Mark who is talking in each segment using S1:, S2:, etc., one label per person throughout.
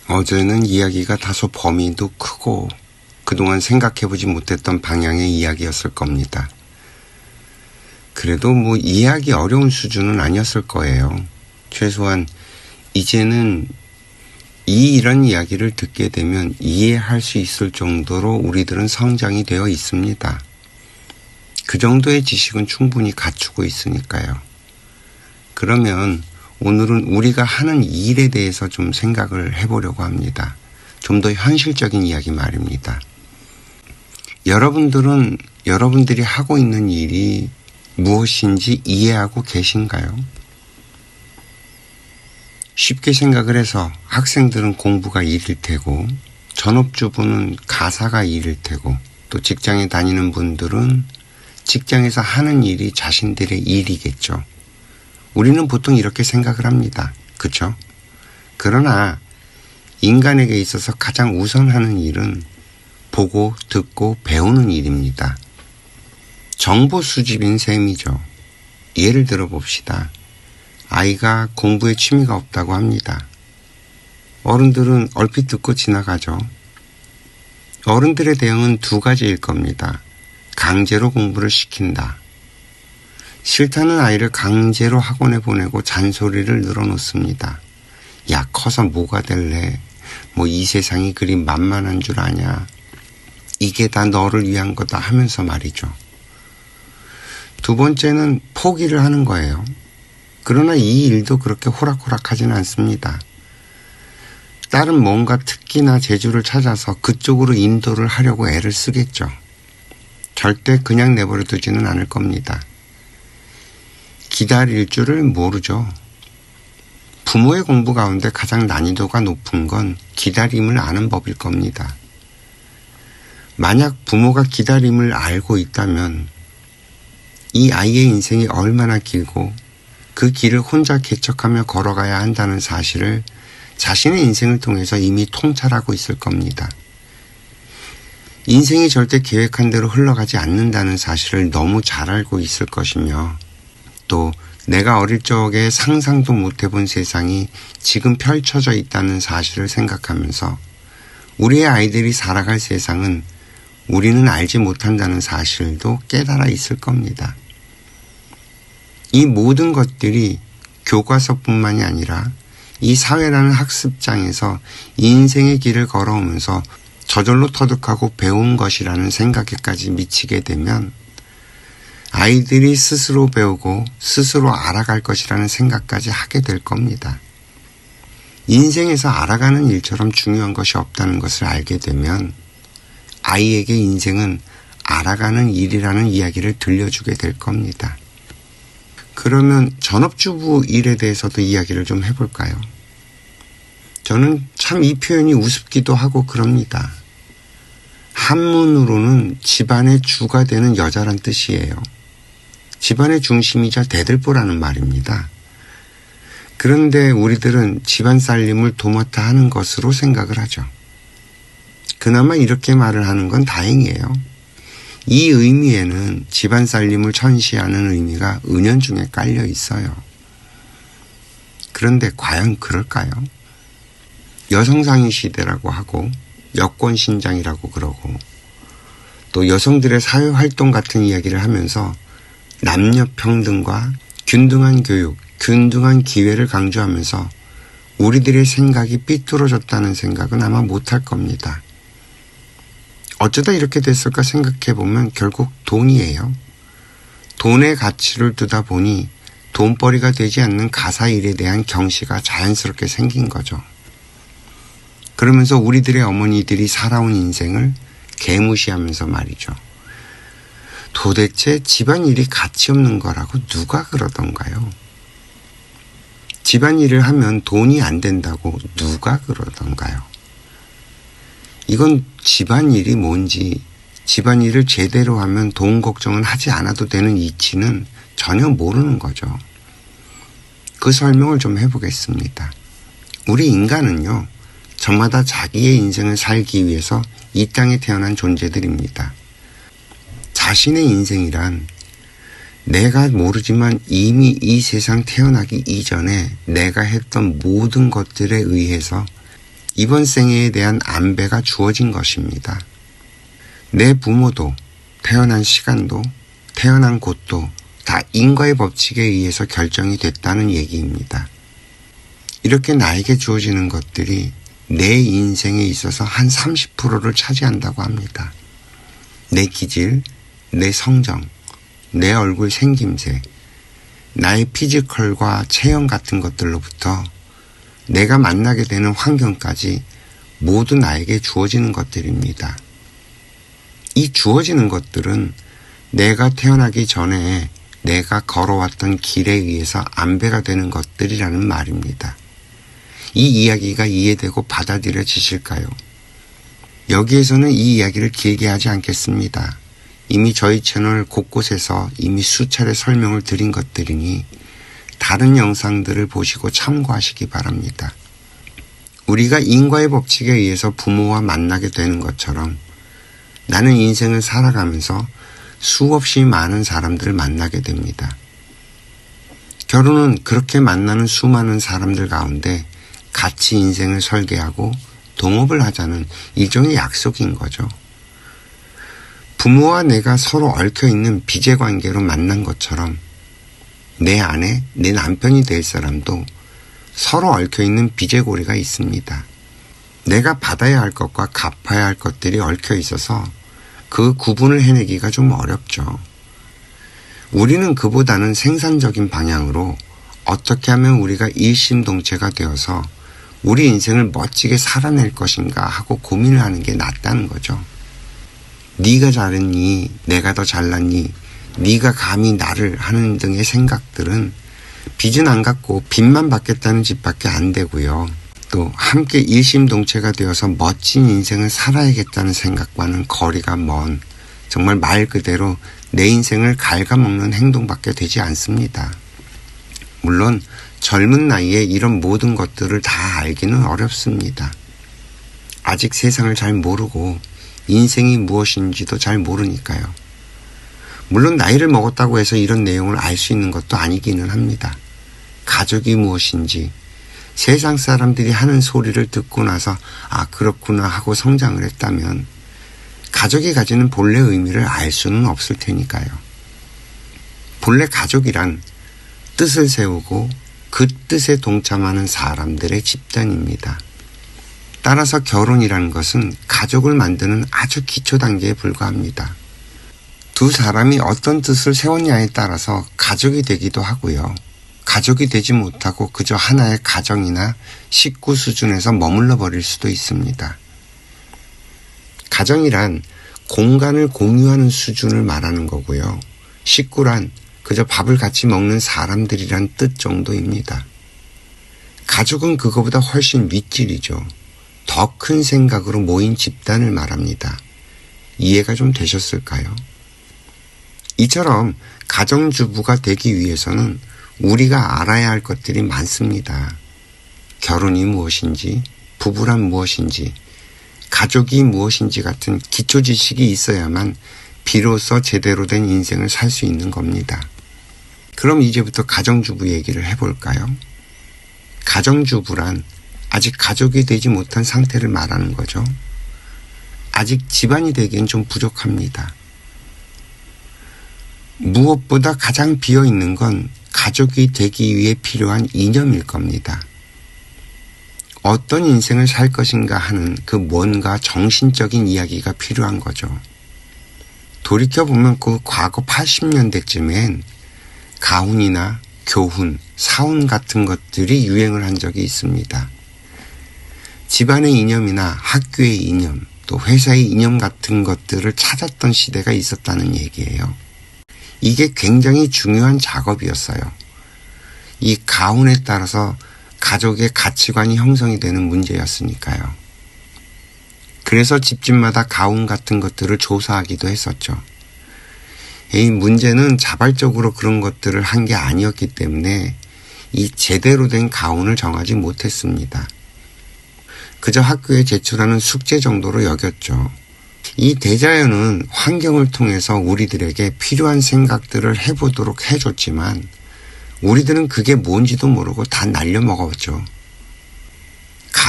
S1: 어제는 이야기가 다소 범위도 크고 그동안 생각해보지 못했던 방향의 이야기였을 겁니다. 그래도 이해하기 어려운 수준은 아니었을 거예요. 최소한 이제는 이런 이야기를 듣게 되면 이해할 수 있을 정도로 우리들은 성장이 되어 있습니다. 그 정도의 지식은 충분히 갖추고 있으니까요. 그러면 오늘은 우리가 하는 일에 대해서 좀 생각을 해보려고 합니다. 좀 더 현실적인 이야기 말입니다. 여러분들은 여러분들이 하고 있는 일이 무엇인지 이해하고 계신가요? 쉽게 생각을 해서 학생들은 공부가 일일 테고, 전업주부는 가사가 일일 테고, 또 직장에 다니는 분들은 직장에서 하는 일이 자신들의 일이겠죠. 우리는 보통 이렇게 생각을 합니다. 그렇죠? 그러나 인간에게 있어서 가장 우선하는 일은 보고 듣고 배우는 일입니다. 정보 수집인 셈이죠. 예를 들어 봅시다. 아이가 공부에 취미가 없다고 합니다. 어른들은 얼핏 듣고 지나가죠. 어른들의 대응은 두 가지일 겁니다. 강제로 공부를 시킨다. 싫다는 아이를 강제로 학원에 보내고 잔소리를 늘어놓습니다. 야, 커서 뭐가 될래? 이 세상이 그리 만만한 줄 아냐? 이게 다 너를 위한 거다 하면서 말이죠. 두 번째는 포기를 하는 거예요. 그러나 이 일도 그렇게 호락호락하지는 않습니다. 딸은 뭔가 특기나 재주를 찾아서 그쪽으로 인도를 하려고 애를 쓰겠죠. 절대 그냥 내버려 두지는 않을 겁니다. 기다릴 줄을 모르죠. 부모의 공부 가운데 가장 난이도가 높은 건 기다림을 아는 법일 겁니다. 만약 부모가 기다림을 알고 있다면 이 아이의 인생이 얼마나 길고 그 길을 혼자 개척하며 걸어가야 한다는 사실을 자신의 인생을 통해서 이미 통찰하고 있을 겁니다. 인생이 절대 계획한 대로 흘러가지 않는다는 사실을 너무 잘 알고 있을 것이며, 또 내가 어릴 적에 상상도 못 해본 세상이 지금 펼쳐져 있다는 사실을 생각하면서 우리의 아이들이 살아갈 세상은 우리는 알지 못한다는 사실도 깨달아 있을 겁니다. 이 모든 것들이 교과서뿐만이 아니라 이 사회라는 학습장에서 인생의 길을 걸어오면서 저절로 터득하고 배운 것이라는 생각에까지 미치게 되면 아이들이 스스로 배우고 스스로 알아갈 것이라는 생각까지 하게 될 겁니다. 인생에서 알아가는 일처럼 중요한 것이 없다는 것을 알게 되면 아이에게 인생은 알아가는 일이라는 이야기를 들려주게 될 겁니다. 그러면 전업주부 일에 대해서도 이야기를 좀 해볼까요? 저는 참 이 표현이 우습기도 하고 그럽니다. 한문으로는 집안의 주가 되는 여자란 뜻이에요. 집안의 중심이자 대들보라는 말입니다. 그런데 우리들은 집안 살림을 도맡아 하는 것으로 생각을 하죠. 그나마 이렇게 말을 하는 건 다행이에요. 이 의미에는 집안 살림을 천시하는 의미가 은연중에 깔려 있어요. 그런데 과연 그럴까요? 여성상위 시대라고 하고 여권신장이라고 그러고 또 여성들의 사회활동 같은 이야기를 하면서 남녀평등과 균등한 교육, 균등한 기회를 강조하면서 우리들의 생각이 삐뚤어졌다는 생각은 아마 못할 겁니다. 어쩌다 이렇게 됐을까 생각해보면 결국 돈이에요. 돈의 가치를 두다 보니 돈벌이가 되지 않는 가사일에 대한 경시가 자연스럽게 생긴 거죠. 그러면서 우리들의 어머니들이 살아온 인생을 개무시하면서 말이죠. 도대체 집안일이 가치 없는 거라고 누가 그러던가요? 집안일을 하면 돈이 안 된다고 누가 그러던가요? 이건 집안일이 뭔지, 집안일을 제대로 하면 돈 걱정은 하지 않아도 되는 이치는 전혀 모르는 거죠. 그 설명을 좀 해보겠습니다. 우리 인간은요, 저마다 자기의 인생을 살기 위해서 이 땅에 태어난 존재들입니다. 자신의 인생이란 내가 모르지만 이미 이 세상 태어나기 이전에 내가 했던 모든 것들에 의해서 이번 생애에 대한 안배가 주어진 것입니다. 내 부모도 태어난 시간도 태어난 곳도 다 인과의 법칙에 의해서 결정이 됐다는 얘기입니다. 이렇게 나에게 주어지는 것들이 내 인생에 있어서 한 30%를 차지한다고 합니다. 내 기질, 내 성정, 내 얼굴 생김새, 나의 피지컬과 체형 같은 것들로부터 내가 만나게 되는 환경까지 모두 나에게 주어지는 것들입니다. 이 주어지는 것들은 내가 태어나기 전에 내가 걸어왔던 길에 의해서 안배가 되는 것들이라는 말입니다. 이 이야기가 이해되고 받아들여지실까요? 여기에서는 이 이야기를 길게 하지 않겠습니다. 이미 저희 채널 곳곳에서 이미 수차례 설명을 드린 것들이니 다른 영상들을 보시고 참고하시기 바랍니다. 우리가 인과의 법칙에 의해서 부모와 만나게 되는 것처럼 나는 인생을 살아가면서 수없이 많은 사람들을 만나게 됩니다. 결혼은 그렇게 만나는 수많은 사람들 가운데 같이 인생을 설계하고 동업을 하자는 일종의 약속인 거죠. 부모와 내가 서로 얽혀있는 비제관계로 만난 것처럼 내 아내, 내 남편이 될 사람도 서로 얽혀있는 비제고리가 있습니다. 내가 받아야 할 것과 갚아야 할 것들이 얽혀 있어서 그 구분을 해내기가 좀 어렵죠. 우리는 그보다는 생산적인 방향으로 어떻게 하면 우리가 일심동체가 되어서 우리 인생을 멋지게 살아낼 것인가 하고 고민을 하는 게 낫다는 거죠. 네가 잘했니? 내가 더 잘났니? 네가 감히 나를 하는 등의 생각들은 빚은 안 갚고 빚만 받겠다는 짓밖에 안 되고요. 또 함께 일심동체가 되어서 멋진 인생을 살아야겠다는 생각과는 거리가 먼 정말 말 그대로 내 인생을 갉아먹는 행동밖에 되지 않습니다. 물론 젊은 나이에 이런 모든 것들을 다 알기는 어렵습니다. 아직 세상을 잘 모르고 인생이 무엇인지도 잘 모르니까요. 물론 나이를 먹었다고 해서 이런 내용을 알 수 있는 것도 아니기는 합니다. 가족이 무엇인지 세상 사람들이 하는 소리를 듣고 나서 아 그렇구나 하고 성장을 했다면 가족이 가지는 본래 의미를 알 수는 없을 테니까요. 본래 가족이란 뜻을 세우고 그 뜻에 동참하는 사람들의 집단입니다. 따라서 결혼이라는 것은 가족을 만드는 아주 기초 단계에 불과합니다. 두 사람이 어떤 뜻을 세웠냐에 따라서 가족이 되기도 하고요. 가족이 되지 못하고 그저 하나의 가정이나 식구 수준에서 머물러 버릴 수도 있습니다. 가정이란 공간을 공유하는 수준을 말하는 거고요. 식구란 그저 밥을 같이 먹는 사람들이란 뜻 정도입니다. 가족은 그거보다 훨씬 윗질이죠. 더 큰 생각으로 모인 집단을 말합니다. 이해가 좀 되셨을까요? 이처럼 가정주부가 되기 위해서는 우리가 알아야 할 것들이 많습니다. 결혼이 무엇인지, 부부란 무엇인지, 가족이 무엇인지 같은 기초 지식이 있어야만 비로소 제대로 된 인생을 살 수 있는 겁니다. 그럼 이제부터 가정주부 얘기를 해볼까요? 가정주부란 아직 가족이 되지 못한 상태를 말하는 거죠. 아직 집안이 되기엔 좀 부족합니다. 무엇보다 가장 비어있는 건 가족이 되기 위해 필요한 이념일 겁니다. 어떤 인생을 살 것인가 하는 그 뭔가 정신적인 이야기가 필요한 거죠. 돌이켜보면 그 과거 80년대쯤엔 가훈이나 교훈, 사훈 같은 것들이 유행을 한 적이 있습니다. 집안의 이념이나 학교의 이념, 또 회사의 이념 같은 것들을 찾았던 시대가 있었다는 얘기예요. 이게 굉장히 중요한 작업이었어요. 이 가훈에 따라서 가족의 가치관이 형성이 되는 문제였으니까요. 그래서 집집마다 가훈 같은 것들을 조사하기도 했었죠. 이 문제는 자발적으로 그런 것들을 한 게 아니었기 때문에 이 제대로 된 가훈을 정하지 못했습니다. 그저 학교에 제출하는 숙제 정도로 여겼죠. 이 대자연은 환경을 통해서 우리들에게 필요한 생각들을 해보도록 해줬지만 우리들은 그게 뭔지도 모르고 다 날려먹었죠.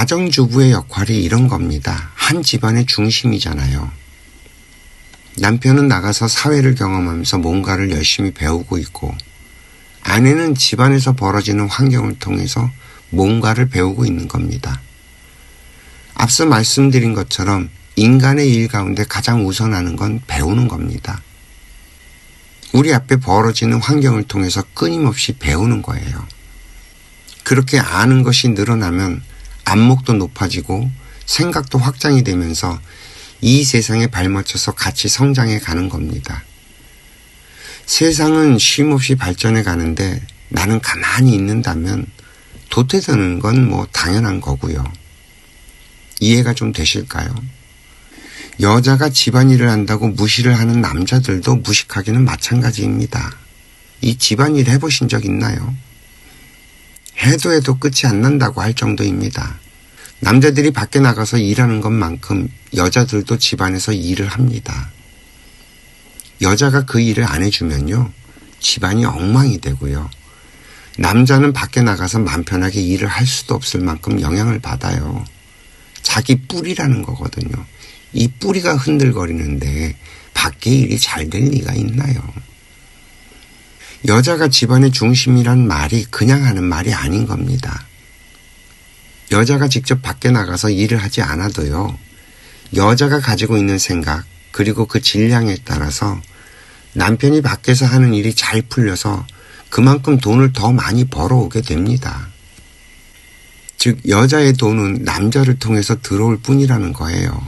S1: 가정주부의 역할이 이런 겁니다. 한 집안의 중심이잖아요. 남편은 나가서 사회를 경험하면서 뭔가를 열심히 배우고 있고, 아내는 집안에서 벌어지는 환경을 통해서 뭔가를 배우고 있는 겁니다. 앞서 말씀드린 것처럼 인간의 일 가운데 가장 우선하는 건 배우는 겁니다. 우리 앞에 벌어지는 환경을 통해서 끊임없이 배우는 거예요. 그렇게 아는 것이 늘어나면 안목도 높아지고 생각도 확장이 되면서 이 세상에 발맞춰서 같이 성장해 가는 겁니다. 세상은 쉼없이 발전해 가는데 나는 가만히 있는다면 도태되는 건 뭐 당연한 거고요. 이해가 좀 되실까요? 여자가 집안일을 한다고 무시를 하는 남자들도 무식하기는 마찬가지입니다. 이 집안일 해보신 적 있나요? 해도 끝이 안 난다고 할 정도입니다. 남자들이 밖에 나가서 일하는 것만큼 여자들도 집안에서 일을 합니다. 여자가 그 일을 안 해주면요, 집안이 엉망이 되고요. 남자는 밖에 나가서 맘 편하게 일을 할 수도 없을 만큼 영향을 받아요. 자기 뿌리라는 거거든요. 이 뿌리가 흔들거리는데 밖에 일이 잘 될 리가 있나요? 여자가 집안의 중심이란 말이 그냥 하는 말이 아닌 겁니다. 여자가 직접 밖에 나가서 일을 하지 않아도요, 여자가 가지고 있는 생각 그리고 그 질량에 따라서 남편이 밖에서 하는 일이 잘 풀려서 그만큼 돈을 더 많이 벌어오게 됩니다. 즉 여자의 돈은 남자를 통해서 들어올 뿐이라는 거예요.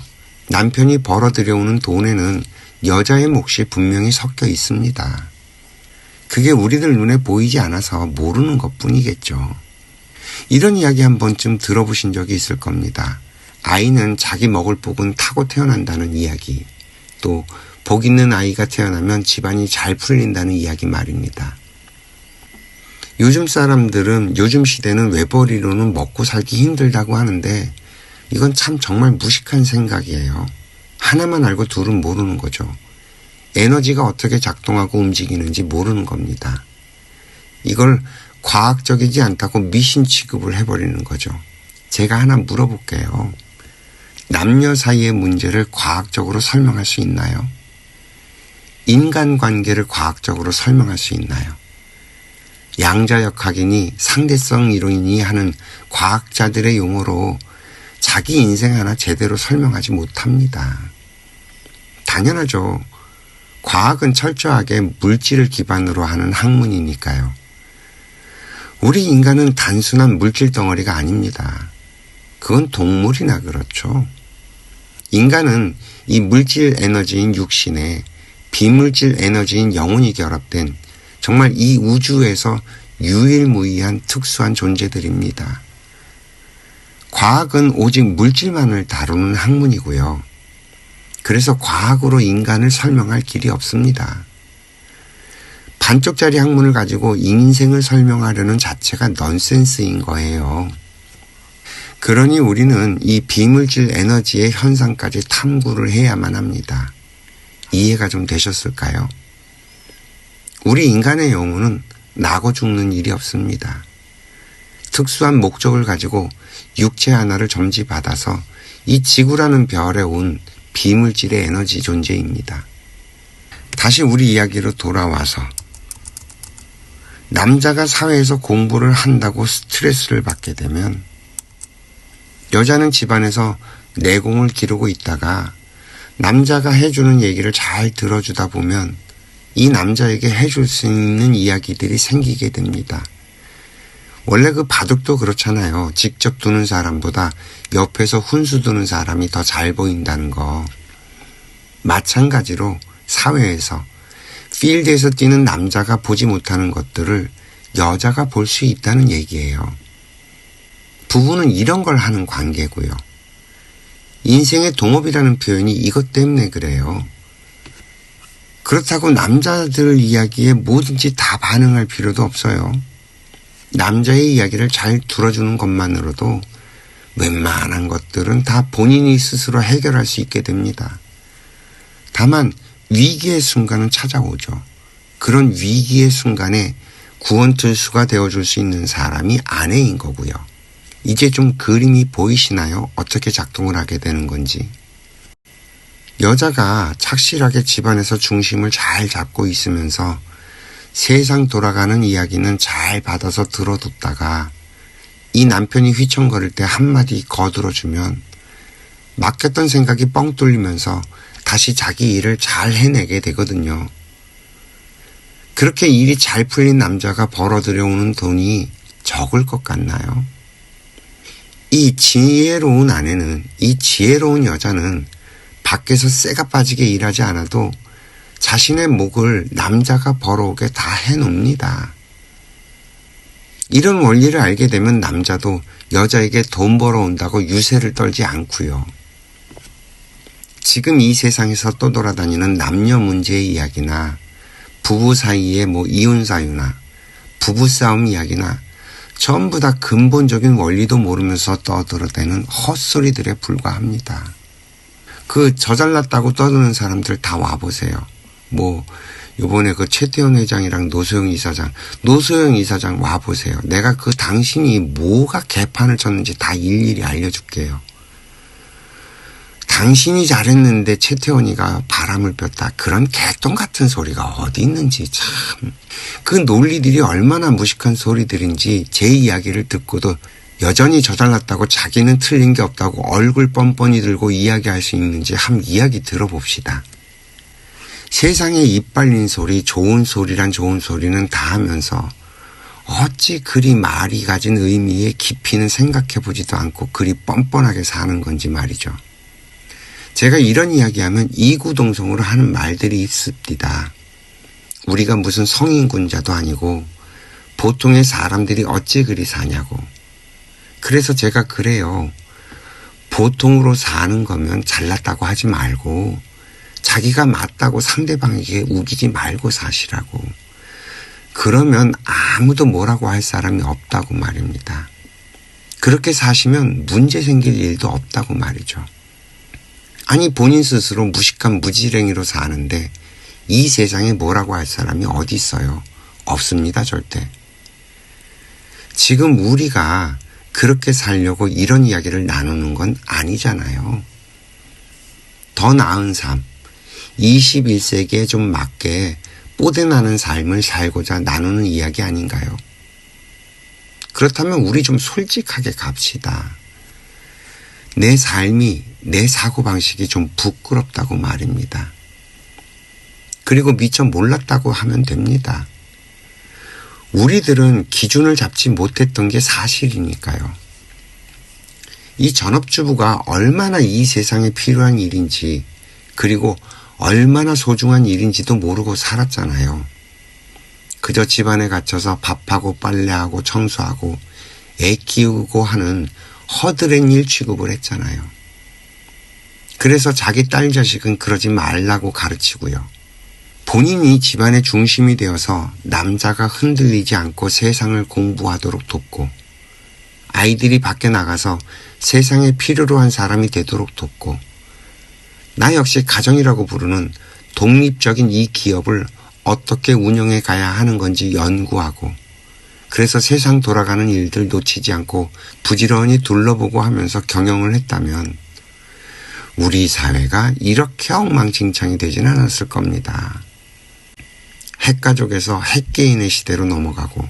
S1: 남편이 벌어들여오는 돈에는 여자의 몫이 분명히 섞여 있습니다. 그게 우리들 눈에 보이지 않아서 모르는 것뿐이겠죠. 이런 이야기 한 번쯤 들어보신 적이 있을 겁니다. 아이는 자기 먹을 복은 타고 태어난다는 이야기, 또 복 있는 아이가 태어나면 집안이 잘 풀린다는 이야기 말입니다. 요즘 사람들은 요즘 시대는 외벌이로는 먹고 살기 힘들다고 하는데 이건 참 정말 무식한 생각이에요. 하나만 알고 둘은 모르는 거죠. 에너지가 어떻게 작동하고 움직이는지 모르는 겁니다. 이걸 과학적이지 않다고 미신 취급을 해버리는 거죠. 제가 하나 물어볼게요. 남녀 사이의 문제를 과학적으로 설명할 수 있나요? 인간관계를 과학적으로 설명할 수 있나요? 양자역학이니 상대성 이론이니 하는 과학자들의 용어로 자기 인생 하나 제대로 설명하지 못합니다. 당연하죠. 과학은 철저하게 물질을 기반으로 하는 학문이니까요. 우리 인간은 단순한 물질 덩어리가 아닙니다. 그건 동물이나 그렇죠. 인간은 이 물질 에너지인 육신에 비물질 에너지인 영혼이 결합된 정말 이 우주에서 유일무이한 특수한 존재들입니다. 과학은 오직 물질만을 다루는 학문이고요. 그래서 과학으로 인간을 설명할 길이 없습니다. 반쪽짜리 학문을 가지고 인생을 설명하려는 자체가 넌센스인 거예요. 그러니 우리는 이 비물질 에너지의 현상까지 탐구를 해야만 합니다. 이해가 좀 되셨을까요? 우리 인간의 영혼은 나고 죽는 일이 없습니다. 특수한 목적을 가지고 육체 하나를 점지받아서 이 지구라는 별에 온 비물질의 에너지 존재입니다. 다시 우리 이야기로 돌아와서 남자가 사회에서 공부를 한다고 스트레스를 받게 되면 여자는 집안에서 내공을 기르고 있다가 남자가 해주는 얘기를 잘 들어주다 보면 이 남자에게 해줄 수 있는 이야기들이 생기게 됩니다. 원래 그 바둑도 그렇잖아요. 직접 두는 사람보다 옆에서 훈수 두는 사람이 더 잘 보인다는 거. 마찬가지로 사회에서 필드에서 뛰는 남자가 보지 못하는 것들을 여자가 볼 수 있다는 얘기예요. 부부는 이런 걸 하는 관계고요. 인생의 동업이라는 표현이 이것 때문에 그래요. 그렇다고 남자들 이야기에 뭐든지 다 반응할 필요도 없어요. 남자의 이야기를 잘 들어주는 것만으로도 웬만한 것들은 다 본인이 스스로 해결할 수 있게 됩니다. 다만 위기의 순간은 찾아오죠. 그런 위기의 순간에 구원투수가 되어줄 수 있는 사람이 아내인 거고요. 이제 좀 그림이 보이시나요? 어떻게 작동을 하게 되는 건지. 여자가 착실하게 집안에서 중심을 잘 잡고 있으면서 세상 돌아가는 이야기는 잘 받아서 들어뒀다가 이 남편이 휘청거릴 때 한마디 거들어주면 맡겼던 생각이 뻥 뚫리면서 다시 자기 일을 잘 해내게 되거든요. 그렇게 일이 잘 풀린 남자가 벌어들여오는 돈이 적을 것 같나요? 이 지혜로운 아내는, 이 지혜로운 여자는 밖에서 쇠가 빠지게 일하지 않아도 자신의 목을 남자가 벌어오게 다 해놓습니다. 이런 원리를 알게 되면 남자도 여자에게 돈 벌어온다고 유세를 떨지 않고요. 지금 이 세상에서 떠돌아다니는 남녀 문제의 이야기나 부부 사이의 이혼 사유나 부부싸움 이야기나 전부 다 근본적인 원리도 모르면서 떠들어대는 헛소리들에 불과합니다. 그 저잘났다고 떠드는 사람들 다 와보세요. 요번에 그 최태원 회장이랑 노소영 이사장 와보세요. 내가 그 당신이 뭐가 개판을 쳤는지 다 일일이 알려줄게요. 당신이 잘했는데 최태원이가 바람을 폈다. 그런 개똥 같은 소리가 어디 있는지 참. 그 논리들이 얼마나 무식한 소리들인지 제 이야기를 듣고도 여전히 저잘났다고 자기는 틀린 게 없다고 얼굴 뻔뻔히 들고 이야기할 수 있는지 한번 이야기 들어봅시다. 세상에 입 발린 소리, 좋은 소리란 좋은 소리는 다 하면서 어찌 그리 말이 가진 의미의 깊이는 생각해보지도 않고 그리 뻔뻔하게 사는 건지 말이죠. 제가 이런 이야기하면 이구동성으로 하는 말들이 있습니다. 우리가 무슨 성인군자도 아니고 보통의 사람들이 어찌 그리 사냐고. 그래서 제가 그래요. 보통으로 사는 거면 잘났다고 하지 말고 자기가 맞다고 상대방에게 우기지 말고 사시라고. 그러면 아무도 뭐라고 할 사람이 없다고 말입니다. 그렇게 사시면 문제 생길 일도 없다고 말이죠. 아니 본인 스스로 무식한 무지랭이로 사는데 이 세상에 뭐라고 할 사람이 어디 있어요? 없습니다, 절대. 지금 우리가 그렇게 살려고 이런 이야기를 나누는 건 아니잖아요. 더 나은 삶, 21세기에 좀 맞게 뽀대나는 삶을 살고자 나누는 이야기 아닌가요? 그렇다면 우리 좀 솔직하게 갑시다. 내 삶이, 내 사고방식이 좀 부끄럽다고 말입니다. 그리고 미처 몰랐다고 하면 됩니다. 우리들은 기준을 잡지 못했던 게 사실이니까요. 이 전업주부가 얼마나 이 세상에 필요한 일인지 그리고 얼마나 소중한 일인지도 모르고 살았잖아요. 그저 집안에 갇혀서 밥하고 빨래하고 청소하고 애 키우고 하는 허드렛 일 취급을 했잖아요. 그래서 자기 딸 자식은 그러지 말라고 가르치고요. 본인이 집안의 중심이 되어서 남자가 흔들리지 않고 세상을 공부하도록 돕고 아이들이 밖에 나가서 세상에 필요로 한 사람이 되도록 돕고 나 역시 가정이라고 부르는 독립적인 이 기업을 어떻게 운영해 가야 하는 건지 연구하고 그래서 세상 돌아가는 일들 놓치지 않고 부지런히 둘러보고 하면서 경영을 했다면 우리 사회가 이렇게 엉망진창이 되진 않았을 겁니다. 핵가족에서 핵개인의 시대로 넘어가고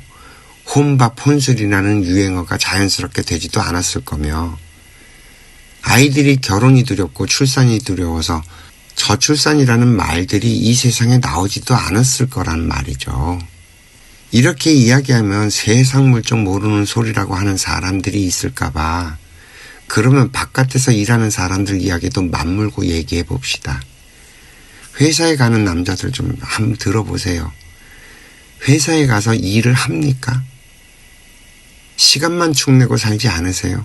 S1: 혼밥 혼술이라는 유행어가 자연스럽게 되지도 않았을 거며 아이들이 결혼이 두렵고 출산이 두려워서 저출산이라는 말들이 이 세상에 나오지도 않았을 거란 말이죠. 이렇게 이야기하면 세상 물정 모르는 소리라고 하는 사람들이 있을까봐 그러면 바깥에서 일하는 사람들 이야기도 맞물고 얘기해 봅시다. 회사에 가는 남자들 좀 한번 들어보세요. 회사에 가서 일을 합니까? 시간만 축내고 살지 않으세요?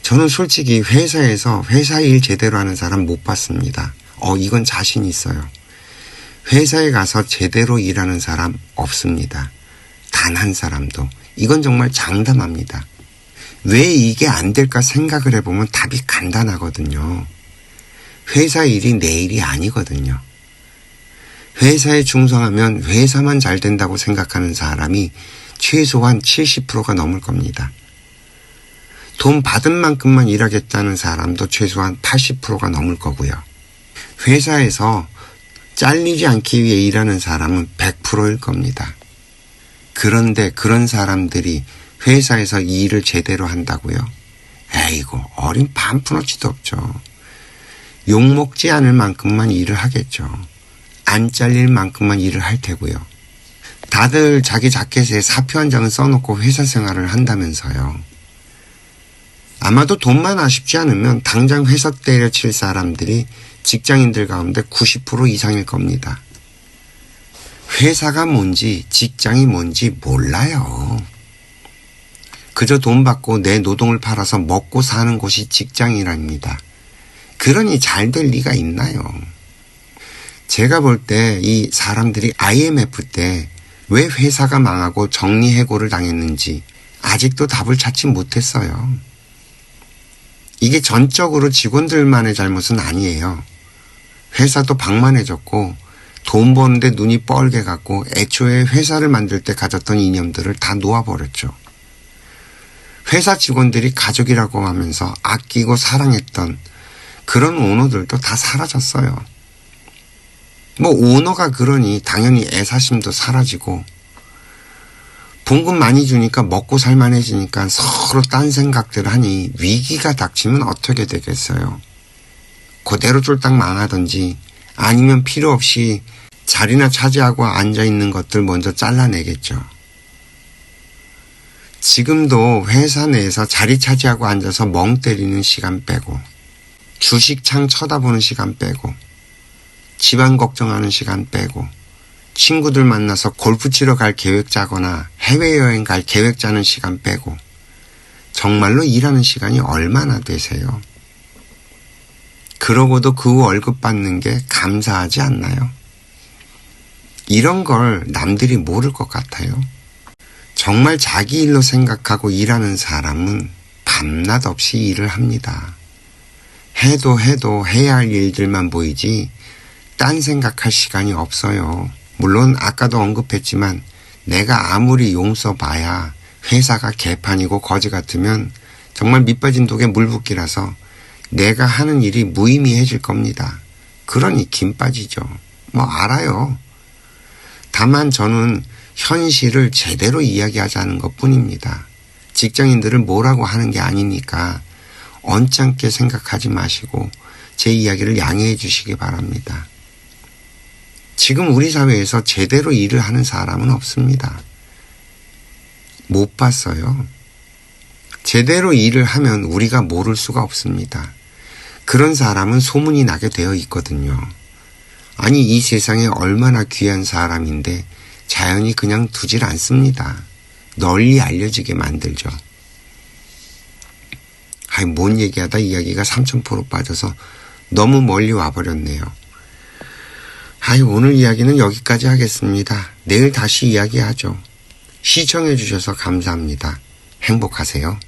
S1: 저는 솔직히 회사에서 회사 일 제대로 하는 사람 못 봤습니다. 이건 자신 있어요. 회사에 가서 제대로 일하는 사람 없습니다. 단 한 사람도. 이건 정말 장담합니다. 왜 이게 안 될까 생각을 해보면 답이 간단하거든요. 회사 일이 내 일이 아니거든요. 회사에 충성하면 회사만 잘 된다고 생각하는 사람이 최소한 70%가 넘을 겁니다. 돈 받은 만큼만 일하겠다는 사람도 최소한 80%가 넘을 거고요. 회사에서 잘리지 않기 위해 일하는 사람은 100%일 겁니다. 그런데 그런 사람들이 회사에서 일을 제대로 한다고요? 에이고, 어린 반푼어치도 없죠. 욕먹지 않을 만큼만 일을 하겠죠. 안 잘릴 만큼만 일을 할 테고요. 다들 자기 자켓에 사표 한 장을 써놓고 회사 생활을 한다면서요. 아마도 돈만 아쉽지 않으면 당장 회사 때려칠 사람들이 직장인들 가운데 90% 이상일 겁니다. 회사가 뭔지 직장이 뭔지 몰라요. 그저 돈 받고 내 노동을 팔아서 먹고 사는 곳이 직장이랍니다. 그러니 잘 될 리가 있나요? 제가 볼 때 이 사람들이 IMF 때 왜 회사가 망하고 정리해고를 당했는지 아직도 답을 찾지 못했어요. 이게 전적으로 직원들만의 잘못은 아니에요. 회사도 방만해졌고 돈 버는데 눈이 뻘게 갔고 애초에 회사를 만들 때 가졌던 이념들을 다 놓아버렸죠. 회사 직원들이 가족이라고 하면서 아끼고 사랑했던 그런 오너들도 다 사라졌어요. 오너가 그러니 당연히 애사심도 사라지고 봉급 많이 주니까 먹고 살만해지니까 서로 딴 생각들 하니 위기가 닥치면 어떻게 되겠어요? 그대로 쫄딱 망하든지 아니면 필요 없이 자리나 차지하고 앉아있는 것들 먼저 잘라내겠죠. 지금도 회사 내에서 자리 차지하고 앉아서 멍 때리는 시간 빼고 주식창 쳐다보는 시간 빼고 집안 걱정하는 시간 빼고 친구들 만나서 골프 치러 갈 계획 짜거나 해외여행 갈 계획 짜는 시간 빼고 정말로 일하는 시간이 얼마나 되세요? 그러고도 그 월급 받는 게 감사하지 않나요? 이런 걸 남들이 모를 것 같아요. 정말 자기 일로 생각하고 일하는 사람은 밤낮 없이 일을 합니다. 해도 해야 할 일들만 보이지 딴 생각할 시간이 없어요. 물론 아까도 언급했지만 내가 아무리 용 써봐야 회사가 개판이고 거지 같으면 정말 밑빠진 독에 물 붓기라서 내가 하는 일이 무의미해질 겁니다. 그러니 김 빠지죠. 알아요. 다만 저는 현실을 제대로 이야기하자는 것뿐입니다. 직장인들을 뭐라고 하는 게 아니니까 언짢게 생각하지 마시고 제 이야기를 양해해 주시기 바랍니다. 지금 우리 사회에서 제대로 일을 하는 사람은 없습니다. 못 봤어요. 제대로 일을 하면 우리가 모를 수가 없습니다. 그런 사람은 소문이 나게 되어 있거든요. 아니 이 세상에 얼마나 귀한 사람인데 자연히 그냥 두질 않습니다. 널리 알려지게 만들죠. 뭔 얘기하다 이야기가 3000% 빠져서 너무 멀리 와버렸네요. 오늘 이야기는 여기까지 하겠습니다. 내일 다시 이야기하죠. 시청해 주셔서 감사합니다. 행복하세요.